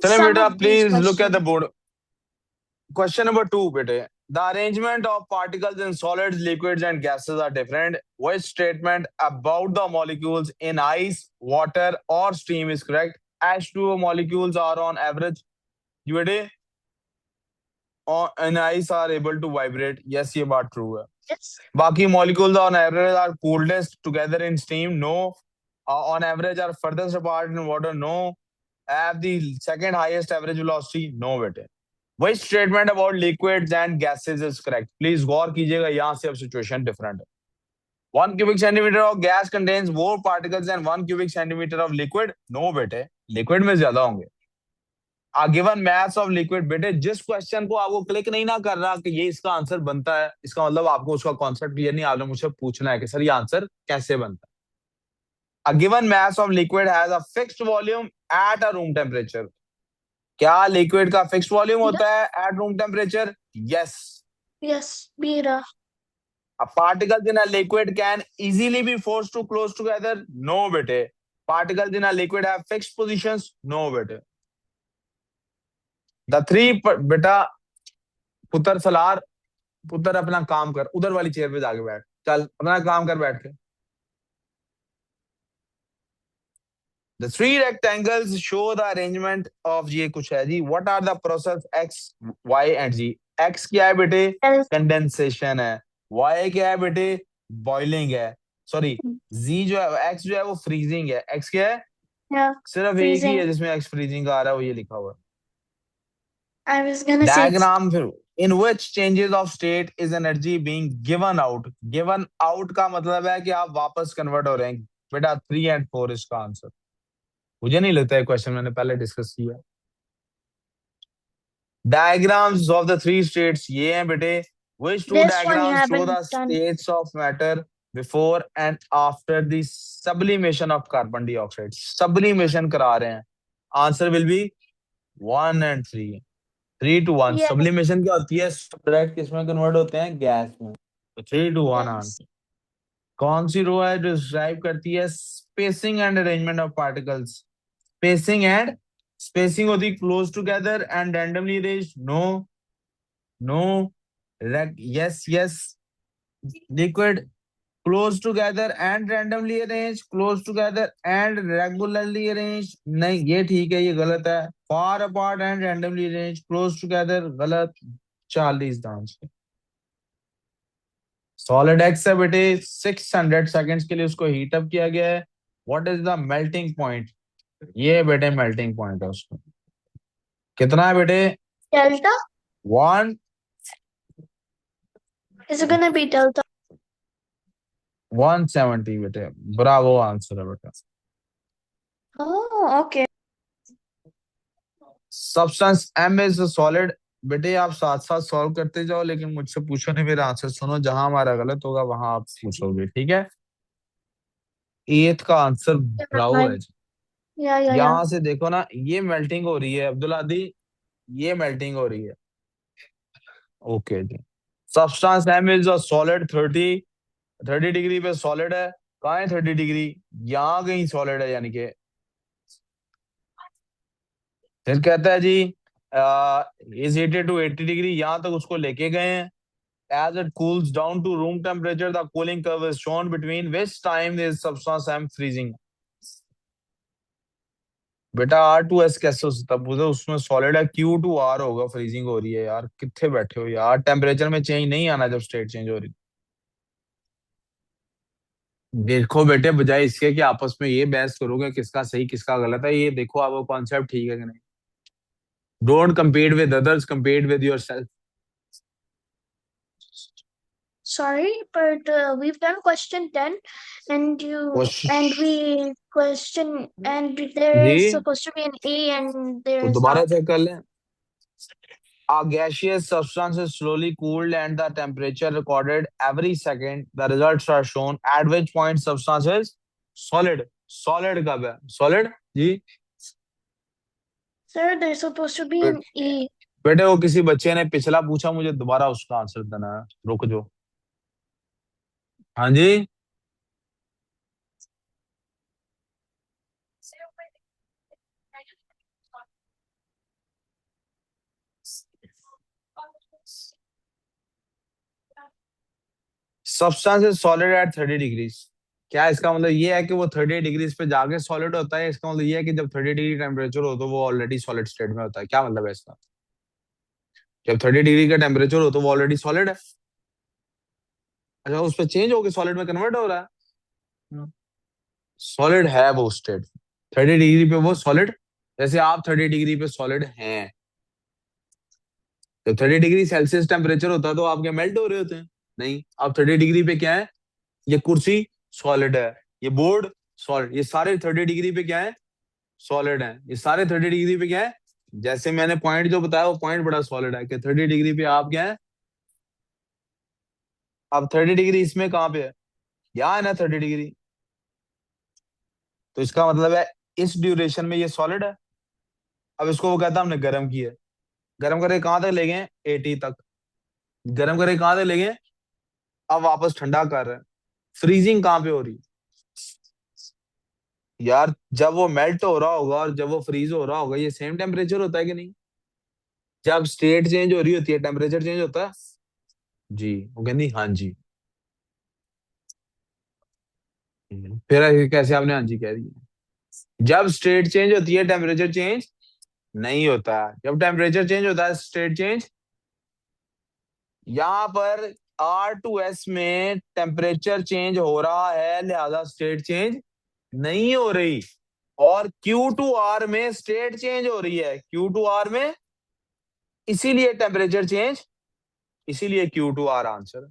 चलें some बेटा, of these please look at the questions. Board. Question number 2, बेटे. The arrangement of particles in solids, liquids, and gases are different. Which statement about the molecules in ice, water, or steam is correct? H2O molecules are on average, you ready? In ice are able to vibrate. Yes, ये बात true है. Yes. बाकी molecules on average are coolest together in steam. No. On average are furthest apart in water. No. Have the second highest average velocity. No, बेटे. Which statement about liquids and gases is correct? Please गौर कीजिएगा, यहाँ से अब situation different है. 1 cubic centimeter of gas contains more particles than 1 cubic centimeter of liquid. No बेटे, liquid में ज्यादा होंगे. A given mass of liquid, बेटे जिस क्वेश्चन को आपको क्लिक नहीं ना कर रहा कि ये इसका आंसर बनता है, इसका मतलब आपको उसका कॉन्सेप्ट क्लियर नहीं, आपने मुझसे पूछना है कि सर ये आंसर कैसे बनता है. A given mass of liquid has a fixed volume at a room temperature. क्या लिक्विड का फिक्स्ड वॉल्यूम होता है at room temperature? Yes. Yes, beta. A particles in a liquid can easily be forced to close together. No बेटे. Particles in a liquid have fixed positions. No बेटे. The three बेटा, पुत्र सलार, पुत्र अपना काम कर, उधर वाली चेयर पे जाके बैठ, चल अपना काम कर बैठ के. The three rectangles show the arrangement of, ये कुछ है जी. What are the process X, Y and Z? X क्या है बेटे? कंडेंसेशन है. Y क्या है बेटे? बॉइलिंग है. सॉरी, Z जो है, X जो है वो फ्रीजिंग है. X क्या है? Yeah, सिर्फ एक ही है जिसमें X फ्रीजिंग का आ रहा है, वो ये लिखा हुआ है. I was gonna say diagram फिर. In which changes of state is energy being given out? Given out का मतलब है कि आप वापस कन्वर्ट हो रहे हैं. बेटा 3 and 4 इसका आंसर. मुझे नहीं लगता है क्वेश्चन मैंने पहले डिस्कस किया. Diagrams of the three states ये हैं बेटे. Which two this one you diagrams show haven't the done. states of matter before and after the sublimation of carbon dioxide? Sublimation करा रहे हैं. Answer will be 1 and 3. 3 to 1. Yes. Sublimation क्या होती है? Subtract किसमें कन्वर्ट होते हैं? Gas में. तो 3 to 1 Yes. आंसर. कौन सी रो है डिस्क्राइब करती है spacing and arrangement of particles? Spacing and, spacing होती close together and randomly arranged. No. No. yes, yes. Liquid close together and randomly arranged, close together and regularly arranged. नहीं, ये ठीक है, ये गलत है. Far apart and randomly arranged, close together, गलत. 40 the answer. Solid X है बेटे, 600 seconds के लिए उसको हीट अप किया गया है. What is the melting point? ये बेटे melting point है उसको. कितना है बेटे? Delta? 1. Is it gonna be delta? 170 बेटे. ब्रावो आंसर है बेटा. Oh, okay. Substance M is solid. बेटे आप साथ साथ सॉल्व करते जाओ, लेकिन मुझसे पूछो नहीं, मेरा आंसर सुनो. जहां हमारा गलत होगा वहां आप पूछोगे, ठीक है? 8 का आंसर ब्रावो है. Yeah. यहाँ से देखो ना, ये मेल्टिंग हो रही है अब्दुल आदि, ये मेल्टिंग हो रही है. ओके जी. Substance M is a solid. 30 degree पे सॉलिड है. कहाँ है 30 डिग्री? यहाँ कहीं सॉलिड है, यानी कि फिर कहता है जी इज हीटेड टू 80 डिग्री. यहां तक उसको लेके गए हैं. As it cools down to room temperature, the cooling curve is shown between which time is substance M freezing? बेटा R2S कैसे हो सकता है? उसमें सॉलिड है, Q2R होगा, फ्रीजिंग हो रही है. यार कितने बैठे हो यार, टेम्परेचर में चेंज नहीं आना जब स्टेट चेंज हो रही. देखो बेटे, बजाय इसके कि आपस में ये बहस करोगे किसका सही किसका गलत है, ये देखो आपको कॉन्सेप्ट ठीक है कि नहीं. Don't compete with others, compete with yourself. Sorry, but we've done question 10 and we question and there is जी supposed to be an A and there तो is दोबारा not. चेक कर लें. A gaseous substance is slowly cooled and the temperature recorded every second. The results are shown. At which point substance is solid. Solid कब है? Solid ji. Sir, there's supposed to be an E. बेटे वो किसी बच्चे ने पिछला पूछा, मुझे दोबारा उसका आंसर देना है. रुक जो. हाँ जी. Substance is solid at 30 degrees. क्या इसका मतलब ये है कि वो 30 डिग्रीज पे जाके सॉलिड होता है? इसका मतलब ये है कि जब 30 डिग्री टेम्परेचर हो तो वो ऑलरेडी सॉलिड स्टेट में होता है? क्या मतलब है इसका? जब 30 डिग्री का टेम्परेचर हो तो वो ऑलरेडी सॉलिड है। अच्छा, उस पर चेंज होकर सॉलिड में कन्वर्ट हो रहा है। सॉलिड है वो स्टेट 30 डिग्री पे, वो सॉलिड। जैसे आप 30 डिग्री पे सॉलिड हैं, जब 30 डिग्री सेल्सियस टेम्परेचर होता है तो आप क्या मेल्ट हो रहे होते हैं? नहीं, आप 30 डिग्री पे क्या है? ये कुर्सी सॉलिड है, ये बोर्ड सॉलिड, ये सारे 30 डिग्री पे क्या है? सॉलिड है। ये सारे 30 डिग्री पे क्या है? जैसे मैंने पॉइंट जो बताया वो पॉइंट बड़ा सॉलिड है कि 30 डिग्री पे आप क्या है? अब 30 डिग्री इसमें कहाँ पे है? यहाँ है ना 30 डिग्री। तो इसका मतलब है इस ड्यूरेशन में ये सॉलिड है। अब इसको वो कहता है हमने गर्म किया। गर्म करके कहाँ तक ले गए? 80 तक। गर्म करके कहाँ तक ले गए? अब वापस ठंडा कर रहे हैं। फ्रीजिंग कहाँ पे हो रही है? यार जब वो मेल्ट हो रहा होगा और जब वो फ्रीज हो रहा होगा, ये सेम टेम्परेचर होता है कि नहीं? जब स्टेट चेंज हो रही होती है टेम्परेचर चेंज होता है? जी, वो कहती हाँ जी। फिर ऐसे कैसे आपने हाँ जी कह दी? जब स्टेट चेंज होती है टेम्परेचर चेंज नहीं होता। जब टेम्परेचर चेंज होता है स्टेट चेंज। यहाँ पर R2S में टेम्परेचर चेंज हो रहा है, लिहाजा स्टेट चेंज नहीं हो रही। और Q2R में स्टेट चेंज हो रही है, Q2R में, इसीलिए टेम्परेचर चेंज, इसीलिए Q2R आंसर।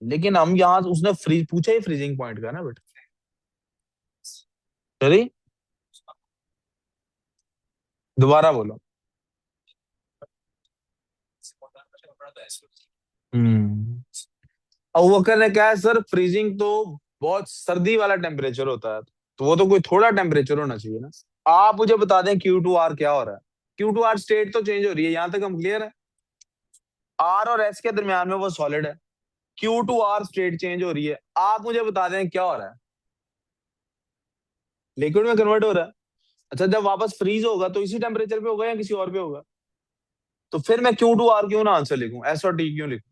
लेकिन हम यहां उसने फ्रीज पूछा ही फ्रीजिंग पॉइंट का ना बेटा। सॉरी, दोबारा बोलो। हम्म। अब वो कहने क्या है सर, फ्रीजिंग तो बहुत सर्दी वाला टेम्परेचर होता है, तो वो तो कोई थोड़ा टेम्परेचर होना चाहिए ना। आप मुझे बता दें Q2R क्या हो रहा है? Q2R स्टेट तो चेंज हो रही है, यहां तक हम क्लियर है। R और S के दरमियान में वो सॉलिड है। Q2R स्टेट चेंज हो रही है, आप मुझे बता दें क्या हो रहा है? लिक्विड में कन्वर्ट हो रहा है। अच्छा, जब वापस फ्रीज होगा तो इसी टेम्परेचर पे होगा या किसी और पे होगा? तो फिर मैं Q2R क्यों ना आंसर लिखूं, S और T क्यों लिखूं?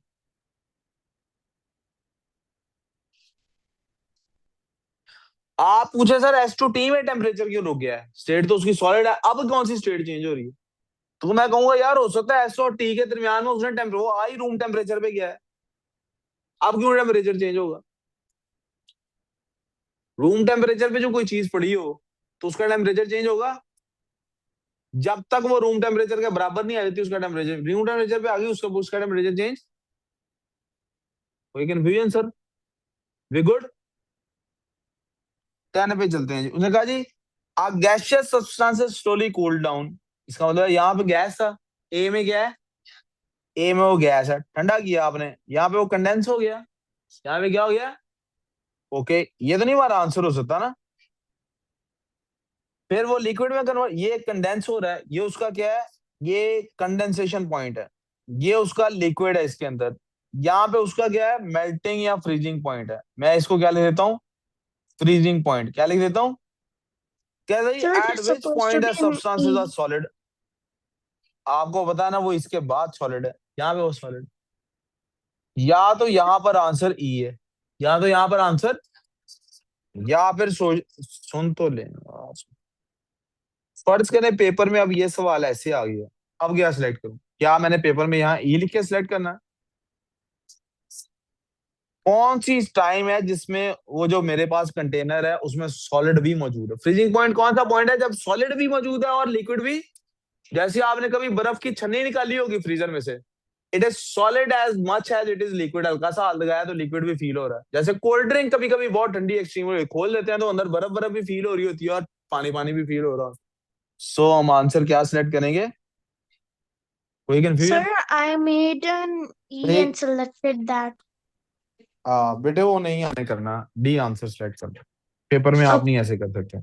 आप पूछे सर S to T में टेम्परेचर क्यों रुक गया है? स्टेट तो उसकी सॉलिड है, अब कौन सी स्टेट चेंज हो रही है? तो मैं कहूंगा यार हो सकता है S और T के दरमियान में उसने वो आई रूम टेम्परेचर पे गया है, अब क्यों टेम्परेचर चेंज होगा? रूम टेम्परेचर पे जो कोई चीज पड़ी हो तो उसका टेम्परेचर चेंज होगा। जब तक वो रूम टेम्परेचर के बराबर नहीं आ जाती उसका टेम्परेचर, रूम टेम्परेचर पे आ गई उसका उसका टेम्परेचर चेंज। कोई कंफ्यूजन सर? We good? 10 पे चलते हैं जी। उसने कहा जी आ gaseous substances slowly cool down. इसका मतलब यहाँ पे गैस था, ए में क्या है? ए में वो गैस है, ठंडा किया आपने, यहाँ पे वो कंडेंस हो गया, यहाँ पे क्या हो गया? ओके, ये तो नहीं हमारा आंसर हो सकता ना। फिर वो लिक्विड में कन्वर्ट, ये कंडेंस हो रहा है, ये उसका क्या है? ये कंडेंसेशन पॉइंट है, ये उसका लिक्विड है इसके अंदर। यहाँ पे उसका क्या है? मेल्टिंग या फ्रीजिंग पॉइंट है। मैं इसको क्या लिख देता हूँ? Freezing point. क्या लिख देता हूँ? क्या भाई, Sir, it at is which supposed to point be है in substances are E. Solid? आपको बताना वो इसके बाद सॉलिड है, यहाँ पे वो सॉलिड। या तो यहाँ पर आंसर ई है, या तो यहाँ पर आंसर, या फिर सुन तो ले। फर्ज करें पेपर में अब ये सवाल ऐसे आ गया, अब क्या सिलेक्ट करूं? क्या मैंने पेपर में यहाँ ई लिख के सिलेक्ट करना है? कौन सी टाइम है जिसमें वो जो मेरे पास कंटेनर है उसमें सॉलिड भी मौजूद है? फ्रीजिंग पॉइंट कौन सा पॉइंट है जब सॉलिड भी मौजूद है और लिक्विड भी? जैसे आपने कभी बर्फ की छन्नी निकाली होगी फ्रीजर में से, it is solid as much as it is liquid. हल्का सा हाथ लगाया तो लिक्विड भी फील हो रहा है। जैसे कोल्ड ड्रिंक कभी कभी बहुत ठंडी एक्सट्रीम खोल देते हैं तो अंदर बर्फ बर्फ भी फील हो रही होती है और पानी पानी भी फील हो रहा है। सो हम आंसर क्या सिलेक्ट करेंगे? कोई Sir, confusion? I made an E भाई and selected that. बेटे वो नहीं आने करना, डी आंसर सिलेक्ट कर दो। पेपर में आप Okay. नहीं ऐसे कर सकते।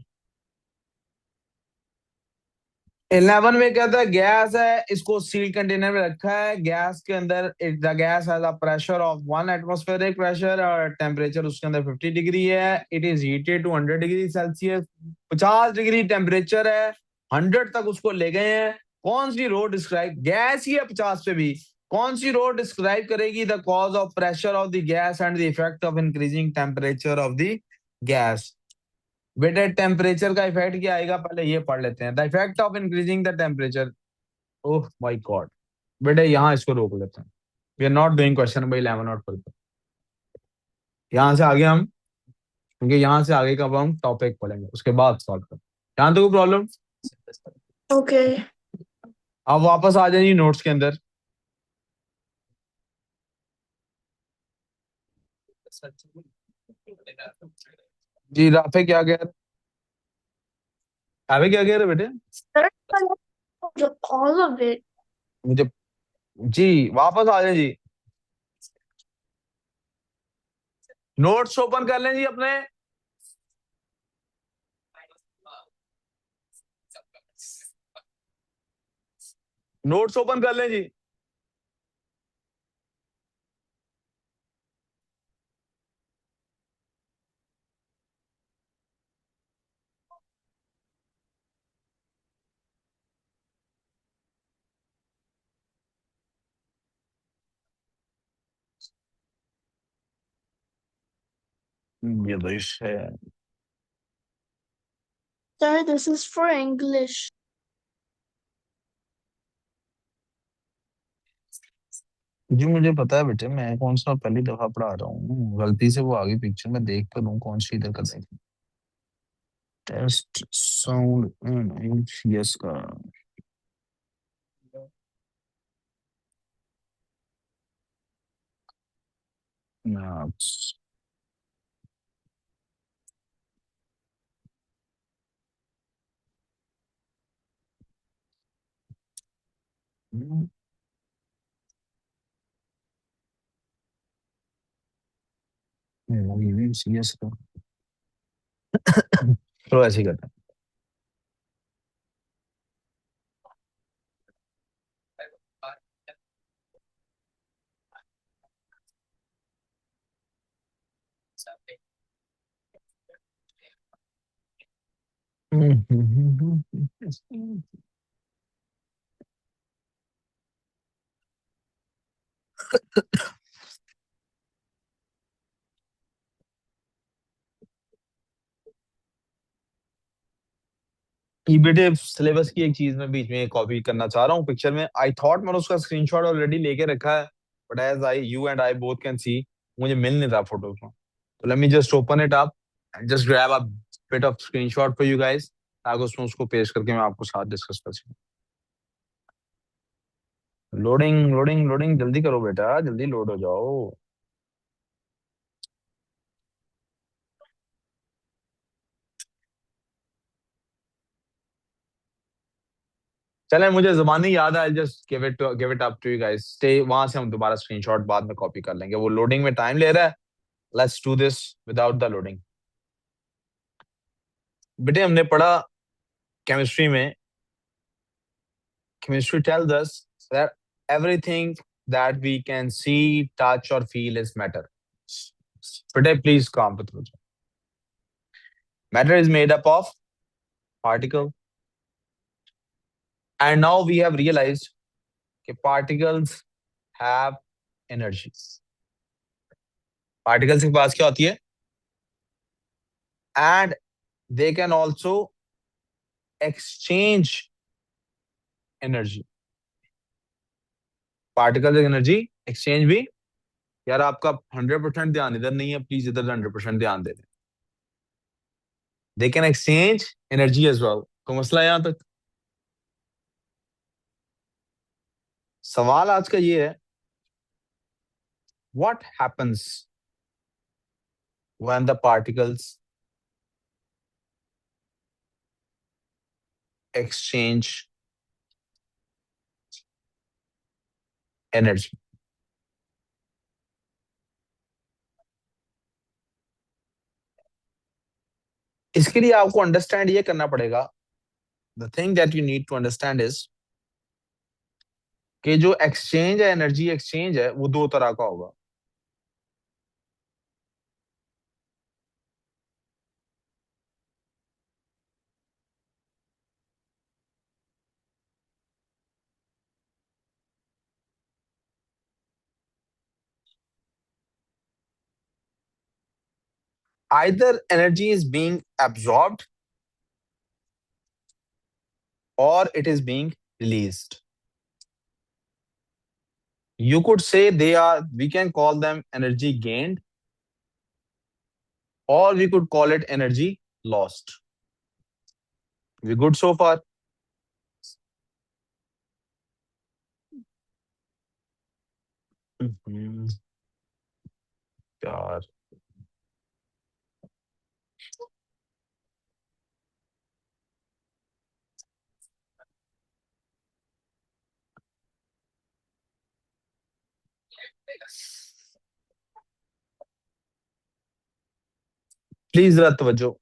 11 में कहता है गैस है, इसको सील कंटेनर में रखा है, गैस के अंदर the gas has a pressure of 1 atmospheric pressure और टेम्परेचर उसके अंदर 50 डिग्री है। It is heated to 100 degree Celsius, 50 degree temperature है, 100 तक उसको ले गए हैं। कौन सी रो डिस्क्राइब, गैस ही है 50 पे भी, कौन सी रो डिस्क्राइब करेगी the cause of pressure of the gas and the effect of increasing temperature of the gas? बेटे टेम्परेचर का इफेक्ट क्या आएगा, पहले ये पढ़ लेते हैं। The effect of increasing the temperature, oh my God. बेटे यहाँ इसको रोक लेते हैं, we are not doing question number 11 और 12। यहाँ से आगे हम, क्योंकि यहाँ से आगे का अब हम टॉपिक पढ़ेंगे उसके बाद सॉल्व करें। यहाँ तो कोई प्रॉब्लम? Okay. अब वापस आ जाइए नोट्स के अंदर। जी राफे क्या कह रहे, राफे क्या कह रहे बेटे? Third one, all of it. मुझे, जी वापस आ जाए जी, नोट्स ओपन कर लें जी अपने। नोट्स ओपन कर लें जी। ये तो है Sir, this is for English. जी, मुझे पता है बेटे, मैं कौन सा पहली दफा पढ़ा रहा हूँ, गलती से वो आगे पिक्चर में देख कर हूँ कौन सी इधर कर रही थी। टेस्ट साउंड यस का maths। यस का, तो ऐसे ही करते हैं। ये बेटे सिलेबस की एक चीज मैं बीच में कॉपी करना चाह रहा हूँ पिक्चर में। आई थॉट मैंने उसका स्क्रीनशॉट ऑलरेडी लेके रखा है, but as I you and I both can see, मुझे मिल नहीं रहा फोटो में। तो let me just open it up and just grab a bit of screenshot for you guys, ताकि उसमें उसको पेश करके मैं आपको साथ डिस्कस कर सकूं। लोडिंग लोडिंग लोडिंग, जल्दी करो बेटा, जल्दी लोड हो जाओ। चले, मुझे जबानी याद है, just give it up to you guys, stay वहां से हम दोबारा स्क्रीनशॉट बाद में कॉपी कर लेंगे, वो लोडिंग में टाइम ले रहा है। Let's do this without the loading. बेटे हमने पढ़ा केमिस्ट्री में, chemistry tells us that everything that we can see, touch, or feel is matter. Today, please calm with me. Matter is made up of particle, and now we have realized that particles have energy. Particles के पास क्या होती है? And they can also exchange energy. Particles energy exchange भी, यार आपका 100% ध्यान इधर नहीं है, प्लीज इधर 100% ध्यान दे दें। They can exchange energy as well. तो मसला यहां तक, सवाल आज का ये है, what happens when the particles exchange energy? इसके लिए आपको अंडरस्टैंड ये करना पड़ेगा, the thing that you need to understand is कि जो एक्सचेंज है, एनर्जी एक्सचेंज है, वो दो तरह का होगा। Either energy is being absorbed or it is being released. You could say we can call them energy gained, or we could call it energy lost. We good so far? Mhm. यार please जरा तवज्जो।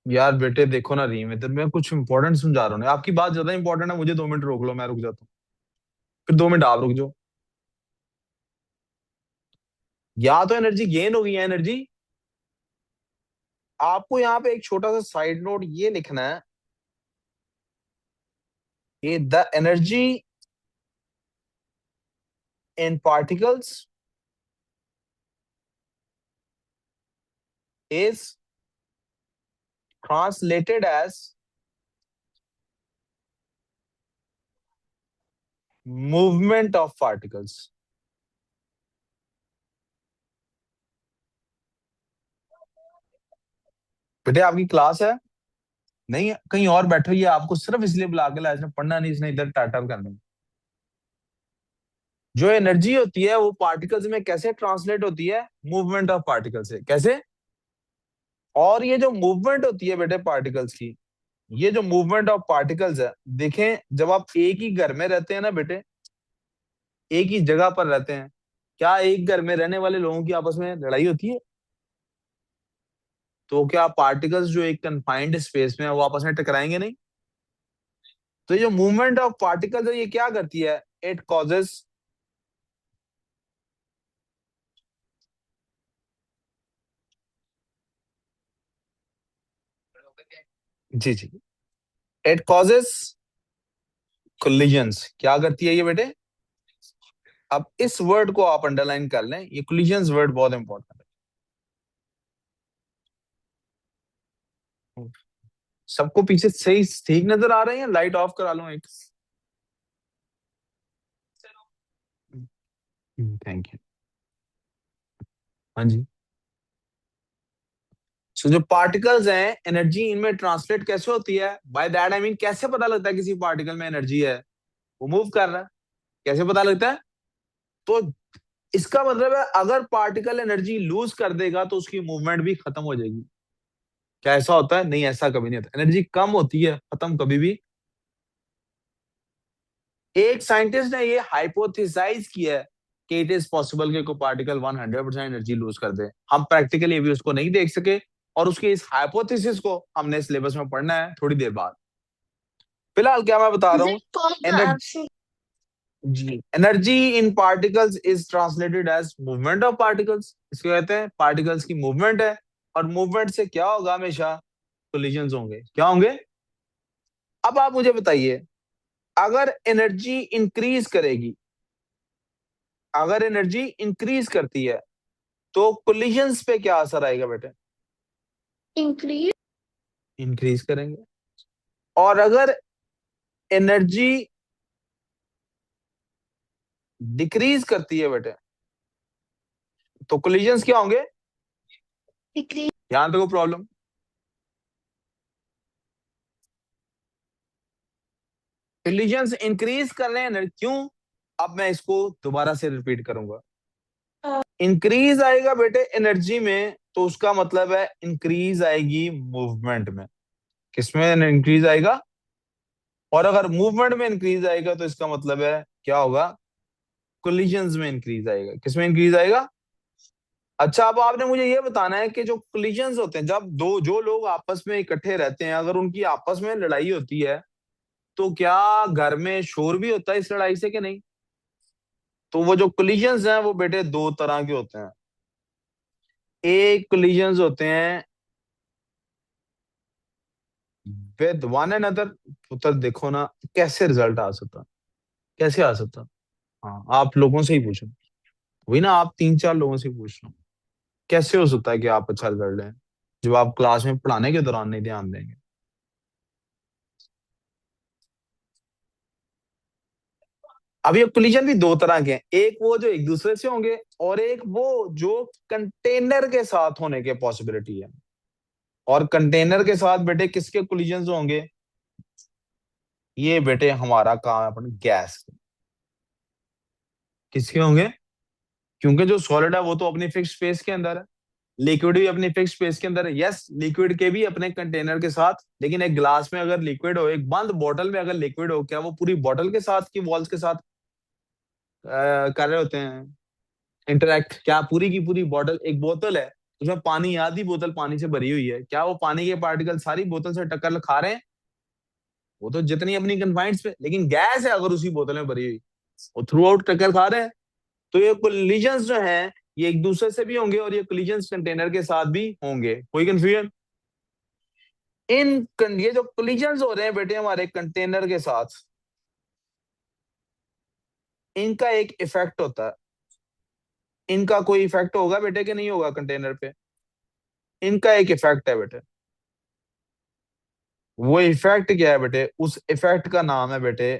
यार बेटे देखो ना, रीम इधर मैं कुछ इंपॉर्टेंट समझा रहा हूँ ना। आपकी बात ज्यादा इंपॉर्टेंट है, मुझे 2 मिनट रोक लो, मैं रुक जाता हूँ। फिर 2 मिनट आप रुक जाओ। या तो एनर्जी गेन होगी या एनर्जी। आपको यहाँ पे एक छोटा सा साइड नोट ये लिखना है कि the energy in particles is translated as movement of particles. बेटे आपकी क्लास है नहीं है? कहीं और बैठे हुई है, आपको सिर्फ इसलिए बुला के लाया, इसने पढ़ना नहीं, इसने इधर टाटा करना। जो एनर्जी होती है वो पार्टिकल्स में कैसे ट्रांसलेट होती है? मूवमेंट ऑफ पार्टिकल से। कैसे? और ये जो मूवमेंट होती है बेटे पार्टिकल्स की, ये जो मूवमेंट ऑफ पार्टिकल्स है, देखें जब आप एक ही घर में रहते हैं ना बेटे, एक ही जगह पर रहते हैं, क्या एक घर में रहने वाले लोगों की आपस में लड़ाई होती है? तो क्या पार्टिकल्स जो एक कन्फाइंड स्पेस में है वो आपस में टकराएंगे नहीं? तो ये जो मूवमेंट ऑफ पार्टिकल्स है ये क्या करती है? इट कॉजेस, जी जी, इट कॉजेस कोलिजन्स। क्या करती है ये बेटे? अब इस वर्ड को आप अंडरलाइन कर लें, ये कोलिजन्स वर्ड बहुत इंपॉर्टेंट है। सबको पीछे सही ठीक नजर आ रहे हैं? लाइट ऑफ करा लो एक। Thank you. हाँ जी। सो जो पार्टिकल्स हैं, एनर्जी इनमें ट्रांसलेट कैसे होती है? बाय दैट आई मीन कैसे पता लगता है किसी पार्टिकल में एनर्जी है? वो मूव कर रहा है। कैसे पता लगता है? तो इसका मतलब है अगर पार्टिकल एनर्जी लूज कर देगा तो उसकी मूवमेंट भी खत्म हो जाएगी। क्या ऐसा होता है? नहीं, ऐसा कभी नहीं होता। एनर्जी कम होती है, खत्म कभी भी। एक साइंटिस्ट ने ये हाइपोथेसाइज किया है कि इट इज पॉसिबल कि कोई पार्टिकल 100% एनर्जी लूज कर दे। हम प्रैक्टिकली अभी उसको नहीं देख सके, और उसके इस हाइपोथेसिस को हमने सिलेबस में पढ़ना है थोड़ी देर बाद। फिलहाल क्या मैं बता Is रहा it हूँ, called the एनर्जी, absolute? जी, energy in particles is translated as movement of particles. इसको कहते हैं पार्टिकल्स की मूवमेंट है। और मूवमेंट से क्या होगा? हमेशा कोलिजन्स होंगे। क्या होंगे? अब आप मुझे बताइए, अगर एनर्जी इंक्रीज करेगी, अगर एनर्जी इंक्रीज करती है तो कोलिजन्स पे क्या असर आएगा बेटे? Increase. इंक्रीज करेंगे। और अगर एनर्जी डिक्रीज करती है बेटे तो कोलिजन्स क्या होंगे? Decrease. यहां तक प्रॉब्लम। कोलिजन्स इंक्रीज कर रहे हैं, क्यों? अब मैं इसको दोबारा से रिपीट करूंगा। इंक्रीज आएगा बेटे एनर्जी में तो उसका मतलब है इंक्रीज आएगी मूवमेंट में। किसमें इंक्रीज आएगा? और अगर मूवमेंट में इंक्रीज आएगा तो इसका मतलब है क्या होगा? कोलिजन्स में इंक्रीज आएगा। किसमें इंक्रीज आएगा? अच्छा, अब आपने मुझे ये बताना है कि जो कोलिजन्स होते हैं, जब दो जो लोग आपस में इकट्ठे रहते हैं, अगर उनकी आपस में लड़ाई होती है तो क्या घर में शोर भी होता है इस लड़ाई से कि नहीं? तो वो जो कोलिजन्स हैं वो बेटे दो तरह के होते हैं। एक कोलिजन्स होते हैं विद वन अनदर। पुत्र देखो ना कैसे रिजल्ट आ सकता, कैसे आ सकता। हाँ, आप लोगों से ही पूछो। वही ना, आप 3-4 लोगों से पूछ लो कैसे हो सकता है कि आप अच्छा रिजल्ट लें। जो आप क्लास में पढ़ाने के दौरान नहीं ध्यान देंगे। अब ये कोलिजन भी दो तरह के हैं, एक वो जो एक दूसरे से होंगे और एक वो जो कंटेनर के साथ होने के पॉसिबिलिटी है। और कंटेनर के साथ बेटे किसके कोलिजन होंगे? ये बेटे हमारा काम है अपने गैस के। किसके होंगे? क्योंकि जो सॉलिड है वो तो अपनी फिक्स स्पेस के अंदर है, लिक्विड भी अपनी फिक्स स्पेस के अंदर है। यस, लिक्विड के भी अपने कंटेनर के साथ, लेकिन एक ग्लास में अगर लिक्विड हो, एक बंद बोतल में अगर लिक्विड हो, क्या वो पूरी बोतल के साथ की वॉल्स के साथ कर रहे होते हैं इंटरेक्ट? क्या पूरी की पूरी बोतल, एक बोतल है उसमें पानी, आधी बोतल पानी से भरी हुई है, क्या वो पानी के पार्टिकल सारी बोतल से टक्कर खा रहे हैं? वो तो जितनी अपनी कन्फाइंड पे, लेकिन गैस है अगर उसी बोतल में भरी हुई, वो थ्रू आउट टक्कर खा रहे हैं। तो ये कोलिजन्स जो हैं ये एक दूसरे से भी होंगे और ये कोलिजन्स कंटेनर के साथ भी होंगे। कोई कंफ्यूजन? ये जो कोलिजन्स हो रहे हैं बेटे हमारे कंटेनर के साथ, इनका एक इफेक्ट होता है। इनका कोई इफेक्ट होगा बेटे कि नहीं होगा कंटेनर पे? इनका एक इफेक्ट है बेटे। वो इफेक्ट क्या है बेटे? उस इफेक्ट का नाम है बेटे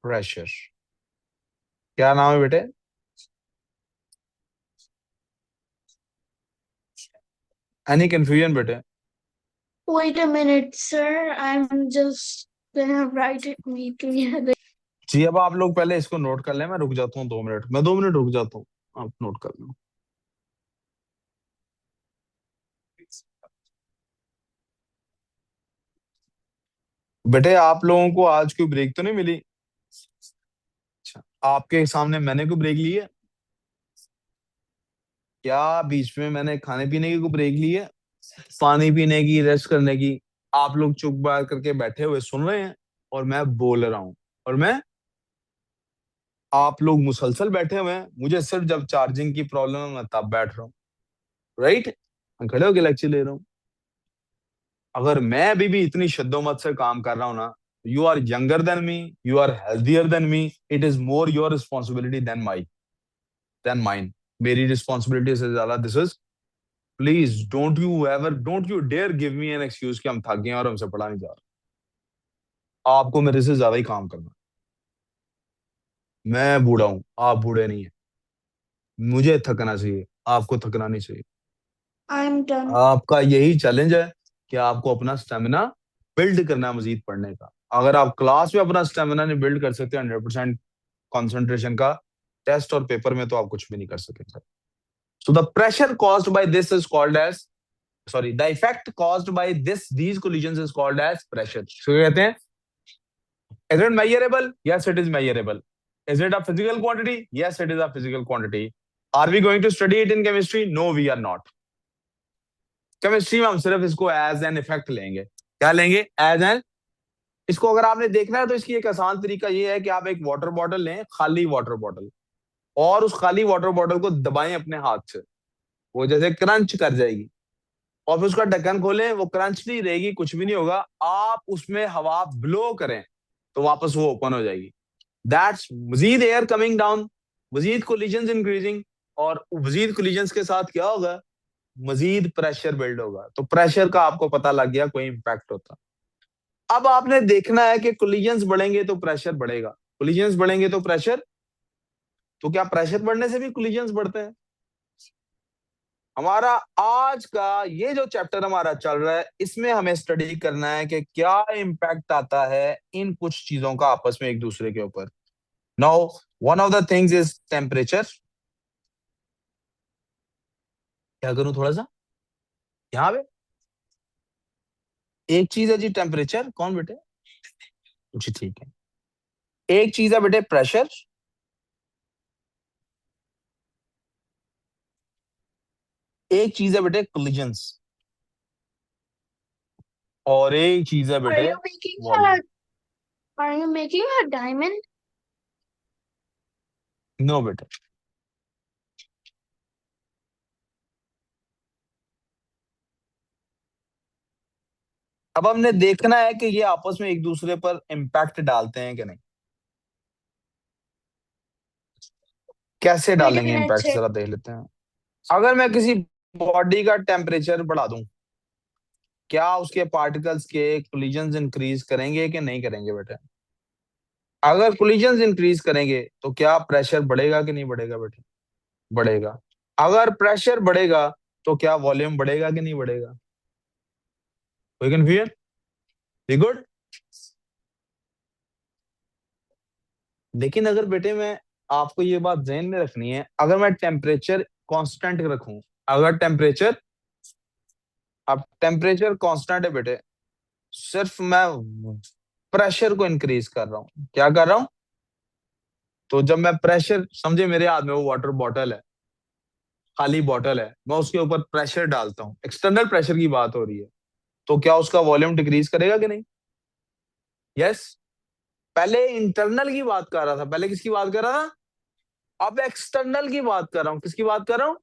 प्रेशर। क्या नाम है बेटे? एनी कंफ्यूजन बेटे? Wait a minute, sir. I'm just gonna write it neatly. जी, अब आप लोग पहले इसको नोट कर लें, मैं रुक जाता हूँ 2 मिनट, मैं 2 मिनट रुक जाता हूँ, आप नोट कर लो। बेटे आप लोगों को आज कोई ब्रेक तो नहीं मिली? अच्छा, आपके सामने मैंने कोई ब्रेक ली है क्या? बीच में मैंने खाने पीने की कोई ब्रेक ली है? पानी पीने की, रेस्ट करने की? आप लोग चुप बात करके बैठे हुए सुन रहे हैं और मैं बोल रहा हूँ, और मैं, आप लोग मुसलसल बैठे हुए हैं, मुझे सिर्फ जब चार्जिंग की प्रॉब्लम है मैं तब बैठ रहा हूँ। राइट? मैं खड़े होकर लेक्चर ले रहा हूँ। अगर मैं अभी भी इतनी शिद्दोमत से काम कर रहा हूँ ना, you are younger than me, you are healthier than me, it is more your responsibility than mine. मेरी रिस्पॉन्सिबिलिटी से ज्यादा this is. Please don't you dare give me an excuse कि हम थक गए हैं और हमसे पढ़ा नहीं जा रहा। आपको मेरे से ज्यादा ही काम करना है। मैं बूढ़ा हूं, आप बूढ़े नहीं है। मुझे थकना चाहिए, आपको थकना नहीं चाहिए। I'm done. आपका यही चैलेंज है कि आपको अपना स्टेमिना बिल्ड करना है मजीद पढ़ने का। अगर आप क्लास में अपना स्टेमिना नहीं बिल्ड कर सकते 100% कॉन्सेंट्रेशन का, टेस्ट और पेपर में तो आप कुछ भी नहीं कर सकेंगे। So the pressure caused by this is called as, sorry, the effect caused by these collisions is called as pressure. तो कहते हैं, is it measurable? Yes it is measurable. Is it a physical quantity? Yes it is a physical quantity. Are we going to study it in chemistry? No we are not. Chemistry में हम सिर्फ इसको as an effect लेंगे। क्या लेंगे? As an. इसको अगर आपने देखना है तो इसकी एक आसान तरीका ये है कि आप एक वाटर बॉटल लें, खाली वाटर बॉटल, और उस खाली वाटर बॉटल को दबाएं अपने हाथ से, वो जैसे क्रंच कर जाएगी, और फिर उसका ढक्कन खोलें, वो क्रंच नहीं रहेगी, कुछ भी नहीं होगा। आप उसमें हवा ब्लो करें तो वापस वो ओपन हो जाएगी। दैट्स मजीद एयर कमिंग डाउन, मजीद कोलिजन इंक्रीजिंग, और मजीद कोलिजन के साथ क्या होगा? मजीद प्रेशर बिल्ड होगा। तो प्रेशर का आपको पता लग गया, कोई इंपैक्ट होता। अब आपने देखना है कि कोलिजन्स बढ़ेंगे तो प्रेशर बढ़ेगा, कोलिजन्स बढ़ेंगे तो प्रेशर। तो क्या प्रेशर बढ़ने से भी कोलिजन्स बढ़ते हैं? हमारा आज का ये जो चैप्टर हमारा चल रहा है, इसमें हमें स्टडी करना है कि क्या इम्पैक्ट आता है इन कुछ चीजों का आपस में एक दूसरे के ऊपर। Now one of the things is temperature. क्या करूं थोड़ा सा यहाँ पे? एक चीज है जी टेम्परेचर, कौन बेटे? जी ठीक है। एक चीज है बेटे प्रेशर, एक चीज है बेटे कोलिजन्स, और एक चीज है Are बेटे you making volume. a Are you making a diamond? No बेटे। अब हमने देखना है कि ये आपस में एक दूसरे पर इम्पैक्ट डालते हैं कि नहीं। कैसे Wait a डालेंगे minute, इम्पैक्ट sir. जरा देख लेते हैं। अगर मैं किसी बॉडी का टेम्परेचर बढ़ा दूं, क्या उसके पार्टिकल्स के कोलिजन्स इंक्रीज करेंगे कि नहीं करेंगे बेटे? अगर कोलिजन्स इंक्रीज करेंगे तो क्या प्रेशर बढ़ेगा कि नहीं बढ़ेगा बेटे? बढ़ेगा। अगर प्रेशर बढ़ेगा तो क्या वॉल्यूम बढ़ेगा कि नहीं बढ़ेगा? कोई कंफ्यूजन? We good? लेकिन अगर बेटे मैं, आपको ये बात ध्यान में रखनी है, अगर मैं टेम्परेचर कांस्टेंट रखूं, अगर टेम्परेचर, अब टेम्परेचर कांस्टेंट है बेटे, सिर्फ मैं प्रेशर को इंक्रीज कर रहा हूं, क्या कर रहा हूं? तो जब मैं प्रेशर, समझे मेरे हाथ में वो वाटर बॉटल है, खाली बॉटल है, मैं उसके ऊपर प्रेशर डालता हूँ, एक्सटर्नल प्रेशर की बात हो रही है, तो क्या उसका वॉल्यूम डिक्रीज करेगा कि नहीं? यस। पहले इंटरनल की बात कर रहा था, पहले किसकी बात कर रहा था? अब एक्सटर्नल की बात कर रहा हूँ। किसकी बात कर रहा हूँ?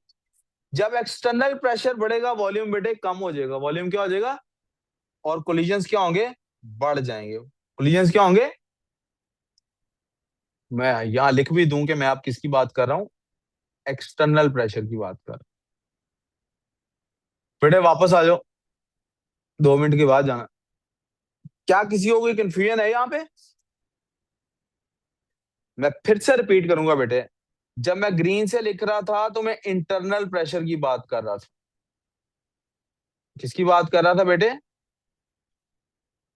जब एक्सटर्नल प्रेशर बढ़ेगा, वॉल्यूम बेटे कम हो जाएगा। वॉल्यूम क्या हो जाएगा? और कोलिजन्स क्या होंगे? बढ़ जाएंगे। कोलिजन्स क्या होंगे? मैं यहां लिख भी दूं कि मैं आप किसकी बात कर रहा हूं, एक्सटर्नल प्रेशर की बात कर रहा हूं। बेटे वापस आ जाओ, 2 मिनट के बाद जाना। क्या किसी को कोई कंफ्यूजन है यहाँ पे? मैं फिर से रिपीट करूंगा बेटे, जब मैं ग्रीन से लिख रहा था तो मैं इंटरनल प्रेशर की बात कर रहा था। किसकी बात कर रहा था बेटे?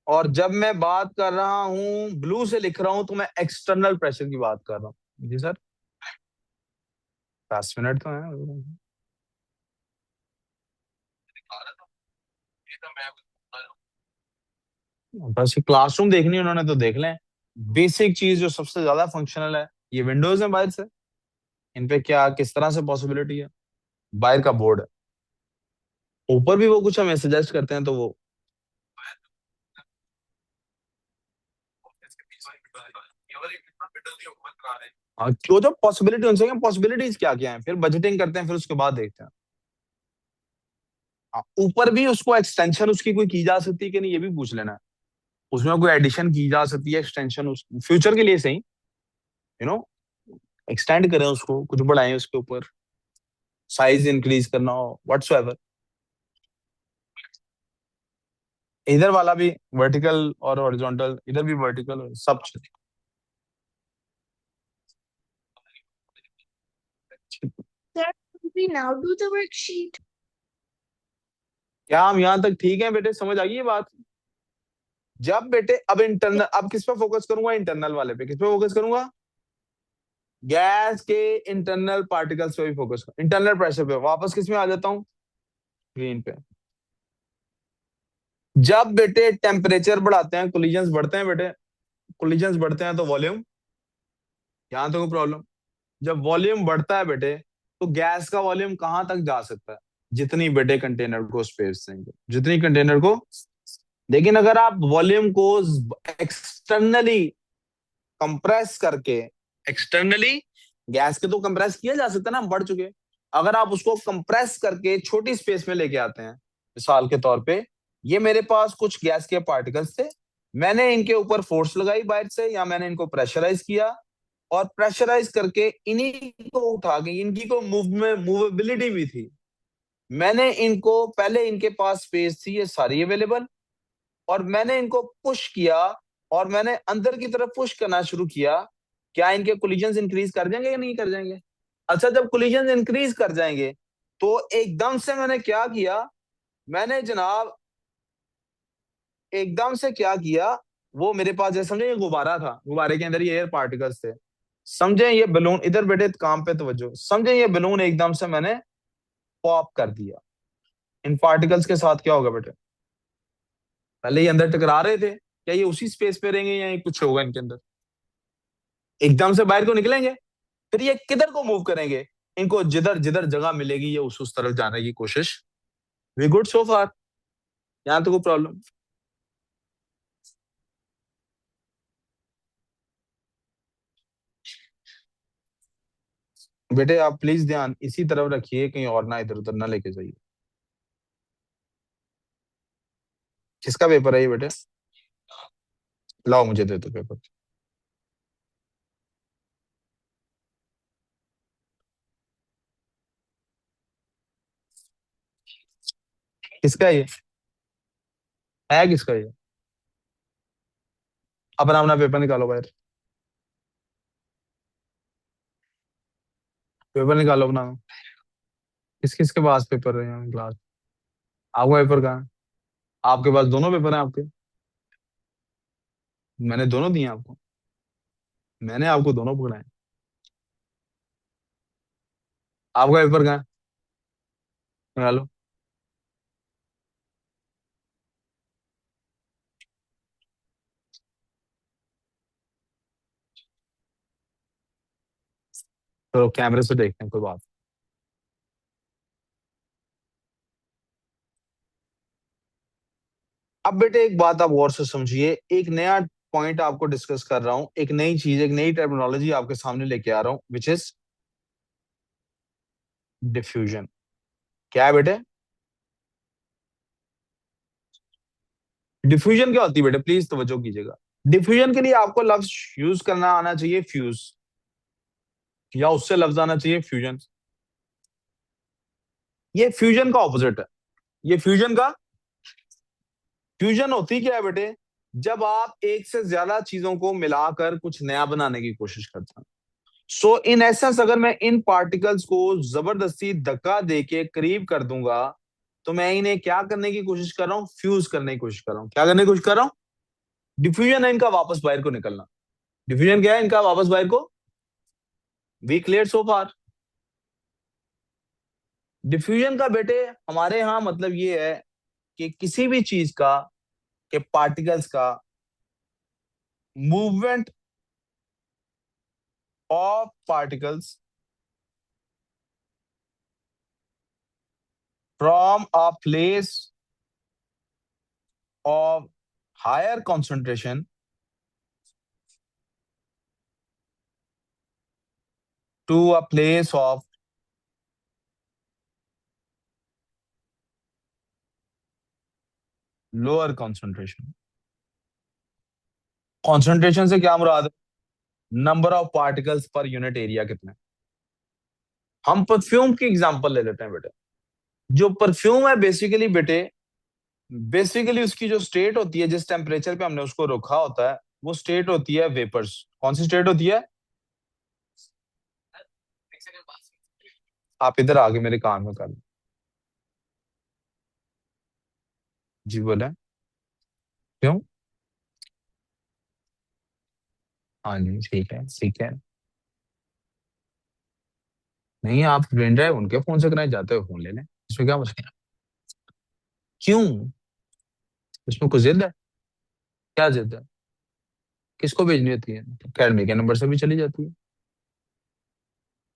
और जब मैं बात कर रहा हूं, ब्लू से लिख रहा हूं, तो मैं एक्सटर्नल प्रेशर की बात कर रहा हूं। जी सर। 10 मिनट तो है। बस क्लासरूम देखनी है उन्होंने तो देख लें। बेसिक चीज जो सबसे ज्यादा फंक्शनल है, ये विंडोज है बाहर से, इन पे क्या किस तरह से पॉसिबिलिटी है? बाहर का बोर्ड है, ऊपर भी वो कुछ हमें सजेस्ट करते हैं तो वो, हाँ, जो जो पॉसिबिलिटी उनसे, पॉसिबिलिटीज क्या क्या है, फिर बजटिंग करते हैं, फिर उसके बाद देखते हैं। हाँ, ऊपर भी उसको एक्सटेंशन उसकी कोई की जा सकती है कि नहीं, ये भी पूछ लेना है। उसमें कोई एडिशन की जा सकती है, एक्सटेंशन उस फ्यूचर के लिए सही, यू नो, एक्सटेंड करें उसको, कुछ बढ़ाएं उसके ऊपर, साइज इंक्रीज करना हो, व्हाटसोएवर। इधर वाला भी वर्टिकल और हॉरिजॉन्टल, इधर भी वर्टिकल, सब Sir, could we now do the worksheet? क्या हम यहाँ तक ठीक है बेटे? समझ आ गई ये बात? जब बेटे अब इंटरनल, अब किस पे फोकस करूंगा? इंटरनल वाले पे। किस पे फोकस करूंगा? गैस के इंटरनल पार्टिकल्स पे भी फोकस कर, इंटरनल प्रेशर पे। वापस किस में आ जाता हूँ? ग्रीन पे। जब बेटे टेम्परेचर बढ़ाते हैं, कोलिजन्स बढ़ते हैं बेटे, कोलिजन्स बढ़ते हैं तो वॉल्यूम, यहाँ तो कोई प्रॉब्लम। जब वॉल्यूम बढ़ता है बेटे, तो गैस का वॉल्यूम कहाँ तक जा सकता है? जितनी बेटे कंटेनर को स्पेस देंगे, जितनी कंटेनर को। लेकिन अगर आप वॉल्यूम को एक्सटर्नली कंप्रेस करके, एक्सटर्नली, गैस के तो कंप्रेस किया जा सकता है ना, हम बढ़ चुके। अगर आप उसको कंप्रेस करके छोटी स्पेस में लेके आते हैं, मिसाल के तौर पे, ये मेरे पास कुछ गैस के पार्टिकल्स थे, मैंने इनके ऊपर फोर्स लगाई बाहर से, या मैंने इनको प्रेशराइज किया, और प्रेशराइज करके इन्हीं को उठा के, इनकी को मूवेबिलिटी भी थी, मैंने इनको, पहले इनके पास स्पेस थी ये सारी अवेलेबल, और मैंने इनको पुश किया, और मैंने अंदर की तरफ पुश करना शुरू किया। क्या इनके कोलिजन्स इंक्रीज कर जाएंगे या नहीं कर जाएंगे? अच्छा, जब कोलिजन्स इंक्रीज कर जाएंगे, तो एकदम से मैंने क्या किया? मैंने जनाब एकदम से क्या किया? वो मेरे पास, जैसे समझे ये गुब्बारा था, गुब्बारे के अंदर ये एयर पार्टिकल्स थे, समझे ये बलून, इधर बेटे काम पे तवज्जो, समझे ये बलून एकदम से मैंने पॉप कर दिया। इन पार्टिकल्स के साथ क्या होगा बेटे? पहले ये अंदर टकरा रहे थे, क्या ये उसी स्पेस पे रहेंगे या ये कुछ होगा इनके अंदर? एकदम से बाहर को निकलेंगे, फिर ये किधर को मूव करेंगे? इनको जिधर जिधर जगह मिलेगी ये उस तरफ जाने की कोशिश। वी गुड सो फार? यहाँ तो कोई प्रॉब्लम? बेटे आप प्लीज ध्यान इसी तरफ रखिए, कहीं और ना इधर उधर ना लेके जाइए। किसका पेपर है ये बेटे? लाओ मुझे दे दो पेपर। किसका है किसका ये? अपना अपना पेपर निकालो बाहर, पेपर निकालो अपना। किस किस के पास पेपर है क्लास? आपका पेपर कहाँ है? आपके पास दोनों पेपर हैं आपके? मैंने दोनों दिए आपको, मैंने आपको दोनों पकड़ाए। आपका पेपर कहाँ है? निकालो। तो कैमरे से देखते हैं, कोई बात। अब बेटे एक बात आप गौर से समझिए, एक नया पॉइंट आपको डिस्कस कर रहा हूं, एक नई चीज, एक नई टर्मिनोलॉजी आपके सामने लेके आ रहा हूं, विच इज डिफ्यूजन। क्या है बेटे? डिफ्यूजन क्या होती है बेटे, प्लीज तवज्जो कीजिएगा। डिफ्यूजन के लिए आपको लफ्ज यूज करना आना चाहिए फ्यूज, या उससे लफ्ज आना चाहिए फ्यूजन। ये फ्यूजन का ऑपोजिट है। ये फ्यूजन होती क्या है बेटे? जब आप एक से ज्यादा चीजों को मिलाकर कुछ नया बनाने की कोशिश करते हैं। सो इन एसेंस अगर मैं इन पार्टिकल्स को जबरदस्ती धक्का देके करीब कर दूंगा, तो मैं इन्हें क्या करने की कोशिश कर रहा हूं? फ्यूज करने की कोशिश कर रहा हूं। क्या करने की कोशिश कर रहा हूं? डिफ्यूजन है इनका वापस बाहर को निकलना। डिफ्यूजन क्या है इनका? वापस बाहर को। We clear so far? Diffusion का बेटे हमारे यहां मतलब ये है कि किसी भी चीज का, के पार्टिकल्स का movement of particles from a place of higher concentration to a place of lower concentration। concentration से क्या मुराद है? Number of particles per unit area कितने। हम परफ्यूम की एग्जांपल ले लेते हैं बेटे। जो परफ्यूम है बेसिकली बेटे, बेसिकली उसकी जो स्टेट होती है, जिस टेम्परेचर पे हमने उसको रखा होता है, वो स्टेट होती है वेपर्स। कौन सी स्टेट होती है? आप इधर आगे मेरे कान में कर लो। जी बोले। क्यों? हाँ जी ठीक है ठीक है। नहीं, आप पेन ड्राइव उनके फोन से कराए, जाते हो फोन ले लें, इसमें क्या मसला है? क्यों? इसमें कुछ जिद है? क्या जिद है? किसको भेजनी होती है? अकेडमी के नंबर से भी चली जाती है।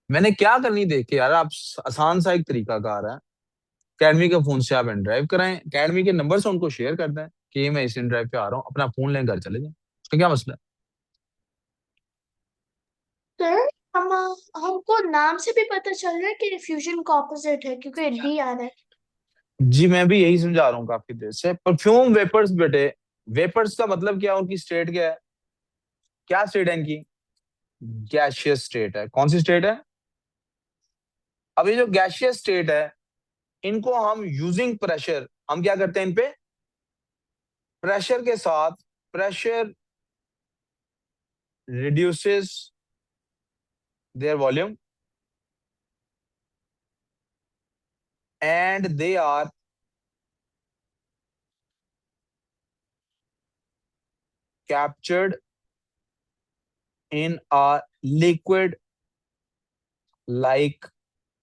मैंने क्या करनी, देख के यार आप, आसान सा एक तरीका कार है। अकेडमी के फोन से आप एन ड्राइव कराएं, अकेडमी के नंबर से उनको शेयर कर दें कि मैं इस एन ड्राइव पे आ रहा हूँ, अपना फोन लेकर घर चले जाएं, उसका क्या मसला है? सर, हम हमको नाम से भी पता चल रहा है कि फ्यूजन का ऑपोजिट है, क्योंकि डी आ रहा है। जी मैं भी यही समझा रहा हूँ काफी देर से। परफ्यूम वेपर्स बेटे, वेपर्स का मतलब क्या है? उनकी स्टेट क्या है? क्या स्टेट है इनकी? गैशियस स्टेट है। कौन सी स्टेट है? अब ये जो गैशियस स्टेट है, इनको हम यूजिंग प्रेशर, हम क्या करते हैं इन पे? प्रेशर के साथ, pressure reduces their volume and they are captured in a liquid like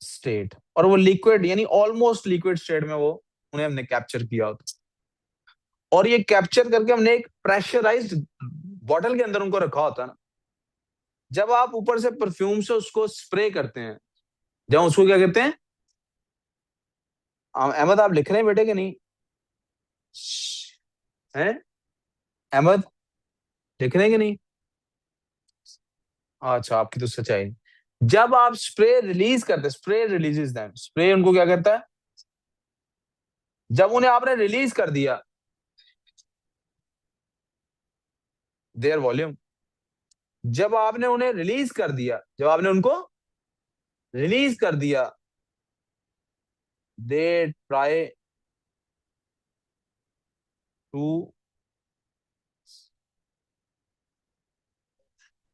state. और वो लिक्विड यानी ऑलमोस्ट लिक्विड स्टेट में वो, उन्हें हमने कैप्चर किया होता है। और ये कैप्चर करके हमने एक प्रेशराइज्ड बॉटल के अंदर उनको रखा होता है ना। जब आप ऊपर से परफ्यूम से उसको स्प्रे करते हैं, जब उसको क्या कहते हैं? अहमद आप लिख रहे हैं बेटे कि नहीं? हैं अहमद, लिख रहे हैं कि नहीं? अच्छा, आपकी तो सच्चाई। जब आप स्प्रे रिलीज करते हैं, स्प्रे रिलीजेस दैम, स्प्रे उनको क्या करता है? जब उन्हें आपने रिलीज कर दिया, देयर वॉल्यूम, जब आपने उन्हें रिलीज कर दिया, जब आपने उनको रिलीज कर दिया, they try to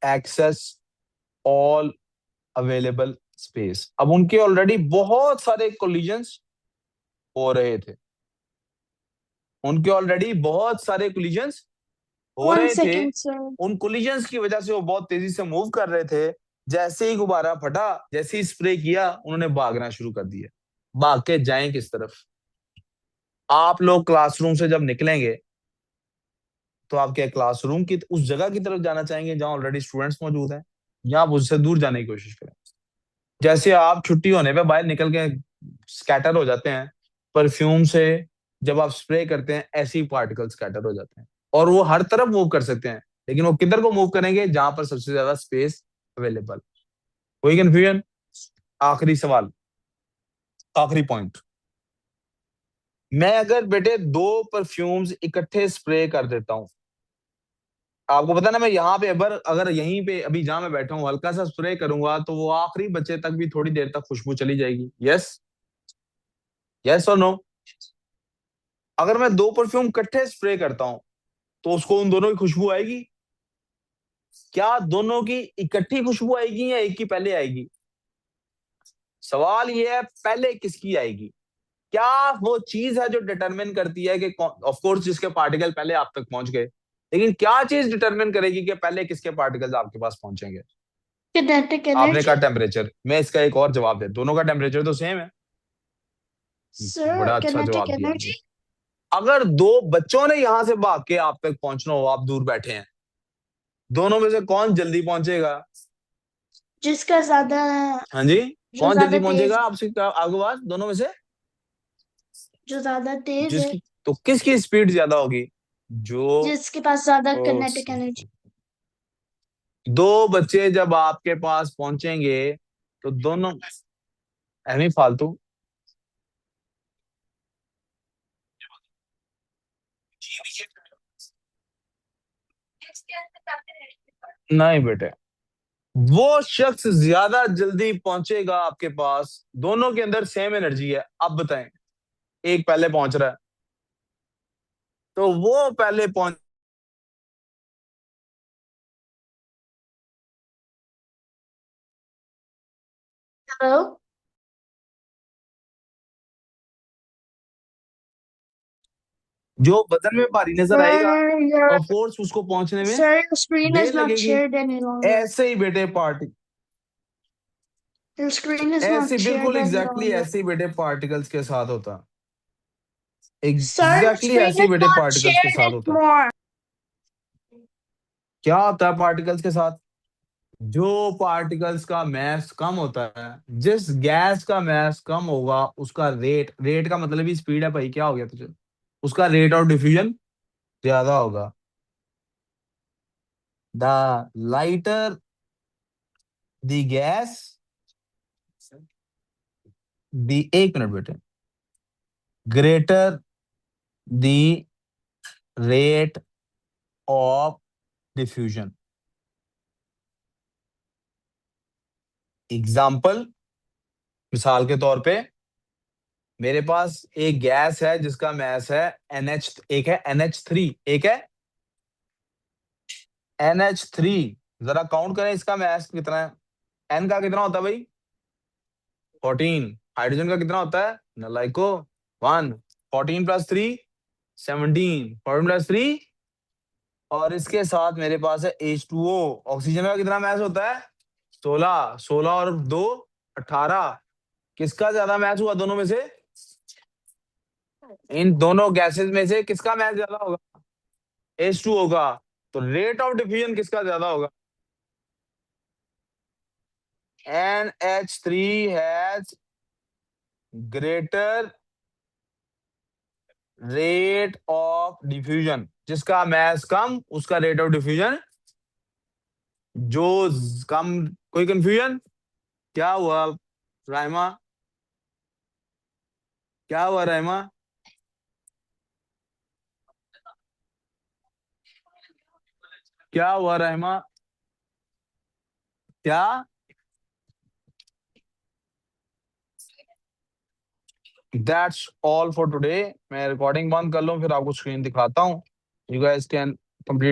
access all available space. अब उनके ऑलरेडी बहुत सारे कोलिजन्स हो रहे थे, उनके ऑलरेडी बहुत सारे कोलिजन्स हो One रहे थे। second, sir. उन कोलिजन्स की वजह से वो बहुत तेजी से मूव कर रहे थे। जैसे ही गुब्बारा फटा, जैसे ही स्प्रे किया, उन्होंने भागना शुरू कर दिया। भाग के जाएं किस तरफ? आप लोग क्लासरूम से जब निकलेंगे तो आप क्या क्लासरूम की उस जगह की तरफ जाना चाहेंगे जहां ऑलरेडी स्टूडेंट्स मौजूद हैं, या आप उससे दूर जाने की कोशिश करें? जैसे आप छुट्टी होने पे बाहर निकल के स्कैटर हो जाते हैं, परफ्यूम से जब आप स्प्रे करते हैं ऐसे ही पार्टिकल स्कैटर हो जाते हैं, और वो हर तरफ मूव कर सकते हैं, लेकिन वो किधर को मूव करेंगे? जहां पर सबसे ज्यादा स्पेस अवेलेबल। कोई कंफ्यूजन? आखिरी सवाल, आखिरी पॉइंट। मैं अगर बेटे 2 परफ्यूम्स इकट्ठे स्प्रे कर देता हूं, आपको पता ना, मैं यहाँ पे अगर यहीं पे अभी जहां मैं बैठा हूँ हल्का सा स्प्रे करूंगा तो वो आखिरी बच्चे तक भी थोड़ी देर तक खुशबू चली जाएगी। यस, यस और नो? अगर मैं 2 परफ्यूम इकट्ठे स्प्रे करता हूं तो उसको उन दोनों की खुशबू आएगी? क्या दोनों की इकट्ठी खुशबू आएगी या एक की पहले आएगी? सवाल ये है, पहले किसकी आएगी? क्या वो चीज है जो डिटरमिन करती है कि ऑफ कोर्स जिसके पार्टिकल पहले आप तक पहुंच गए, लेकिन क्या चीज डिटरमिन करेगी कि पहले किसके पार्टिकल्स आपके पास पहुंचेंगे? Kinetic आपने कहा energy. टेम्परेचर। मैं इसका एक और जवाब दे, दोनों का टेम्परेचर तो सेम है। बड़ा Sir, अच्छा kinetic जवाब दिया आपने। energy. अगर 2 बच्चों ने यहां से भाग के आप तक पहुंचना हो, आप दूर बैठे हैं, दोनों में से कौन जल्दी पहुंचेगा? जिसका ज्यादा हाँ जी, जो कौन जल्दी ज्यादा तेज पहुंचेगा आपसे आपके पास दोनों में से? जो ज्यादा तेज है, जिसकी तो किसकी स्पीड ज्यादा होगी? जो जिसके पास ज्यादा ओ, kinetic energy. 2 बच्चे जब आपके पास पहुंचेंगे तो दोनों एमी फालतू। नहीं बेटे, वो शख्स ज्यादा जल्दी पहुंचेगा आपके पास। दोनों के अंदर सेम एनर्जी है। अब बताएं, एक पहले पहुंच रहा है तो वो पहले पहुंच, Hello? जो वजन में भारी नजर आएगा, Sir, your ऑफ कोर्स उसको पहुंचने में sir, your screen there is not लगेगी। shared any longer. ऐसे ही बेटे पार्टी, Your screen is ऐसे not shared बिल्कुल any एग्जैक्टली longer. ऐसे ही बेटे पार्टिकल्स के साथ होता, Sir, your एग्जैक्टली screen ऐसे ही is बेटे not पार्टिकल्स के shared साथ होता है। anymore. क्या होता है पार्टिकल्स के साथ? जो पार्टिकल्स का मास कम होता है, जिस गैस का मास कम होगा, उसका रेट, रेट का मतलब ही स्पीड है भाई, क्या हो गया तुझे? उसका रेट ऑफ डिफ्यूजन ज्यादा होगा। The lighter the gas, the, एक मिनट बेटे, greater the rate of diffusion. Example, मिसाल के तौर पे, मेरे पास एक गैस है जिसका मास है NH, एक है NH3, एक है NH3। जरा काउंट करें इसका मास कितना है। एन का कितना होता है भाई? 14। हाइड्रोजन का कितना होता है नलाइको? 1। 14 + 3 17, 14 + 3, और इसके साथ मेरे पास है H2O। ऑक्सीजन का कितना मास होता है? 16। 16 और 2 18। किसका ज्यादा मैच हुआ दोनों में से? इन दोनों गैसेस में से किसका मैच ज्यादा होगा? H2 होगा। तो रेट ऑफ डिफ्यूजन किसका ज्यादा होगा? NH3 has greater rate of diffusion. जिसका मैस कम, उसका रेट ऑफ डिफ्यूजन जो कम। कोई कंफ्यूजन? क्या हुआ राइमा? क्या हुआ राइमा? क्या हुआ राइमा? क्या? That's all for today. मैं रिकॉर्डिंग बंद कर लूँ फिर आपको स्क्रीन दिखाता हूँ। You guys can complete